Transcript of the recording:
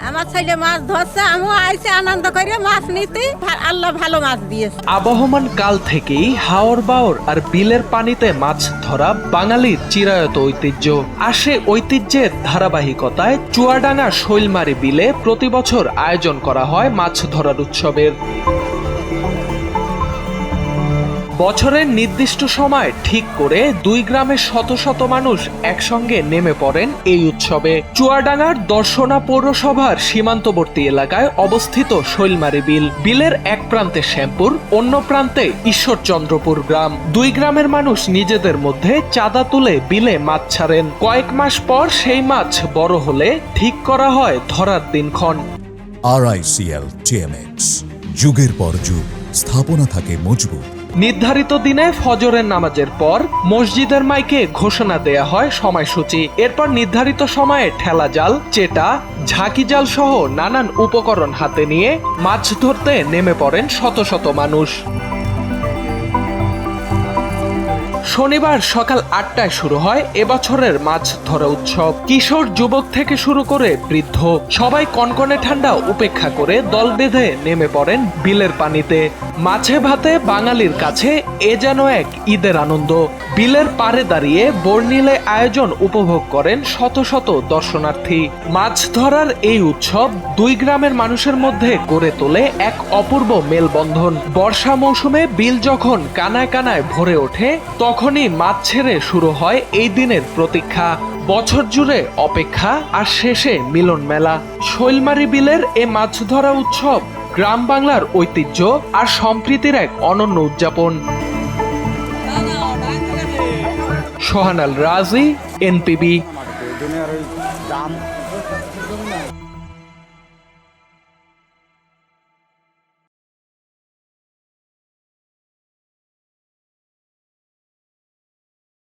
আমার ছেলে মাছ ধরছে, আমিও আইসি আনন্দ করে মাছ নিতে। আল্লাহ ভালো মাছ দিয়েছে। আবহমান কাল থেকেই হাওর বাওর আর বিলের পানিতে মাছ ধরা বাঙালির চিরায়ত ঐতিহ্য। আর সে ঐতিহ্যের ধারাবাহিকতায় চুয়াডাঙ্গা শৈলমারি বিলে প্রতি বছর আয়োজন করা হয় মাছ ধরার উৎসবের। বছরের নির্দিষ্ট সময় ঠিক করে দুই গ্রামের শত শত মানুষ একসঙ্গে নেমে পড়েন এই উৎসবে। চুয়াডাঙ্গার দর্শনা পৌরসভার সীমান্তবর্তী এলাকায় অবস্থিত শৈলমারি বিল। বিলের এক প্রান্তে শ্যামপুর, অন্য প্রান্তে ঈশ্বরচন্দ্রপুর গ্রাম। দুই গ্রামের মানুষ নিজেদের মধ্যে চাঁদা তুলে বিলে মাছ ছাড়েন। কয়েক মাস পর সেই মাছ বড় হলে ঠিক করা হয় ধরার দিনক্ষণ। RICL TMX, যুগের পর যুগ স্থাপনা থাকে মজবুত। নির্ধারিত দিনে ফজরের নামাজের পর মসজিদের মাইকে ঘোষণা দেয়া হয় সময়সূচি। এরপর নির্ধারিত সময়ে ঠেলা জাল, চেটা, ঝাঁকি জাল সহ নানান উপকরণ হাতে নিয়ে মাছ ধরতে নেমে পড়েন শত শত মানুষ। শনিবার সকাল 8টায় শুরু হয় এবছরের মাছ ধরা উৎসব। কিশোর যুবক থেকে শুরু করে বৃদ্ধ সবাই কনকনে ঠান্ডা উপেক্ষা করে দল বেঁধে নেমে পড়েন বিলের পানিতে। মাছে ভাতে বাঙালির কাছে এ যেন এক ঈদের আনন্দ। বিলের পাড়ে দাঁড়িয়ে বর্ণিলে আয়োজন উপভোগ করেন শত শত দর্শনার্থী। মাছ ধরার এই উৎসব দুই গ্রামের মানুষের মধ্যে গড়ে তোলে এক অপূর্ব মেলবন্ধন। বর্ষা মৌসুমে বিল যখন কানায় কানায় ভরে ওঠে, তখনই মাছ ছেড়ে শুরু হয় এই দিনের প্রতীক্ষা। বছর জুড়ে অপেক্ষা আর শেষে মিলন মেলা। শৈলমারি বিলের এ মাছ ধরা উৎসব গ্রাম বাংলার ঐতিহ্য আর সম্প্রীতির এক অনন্য উদযাপন। সোহানাল রাজি, NPB।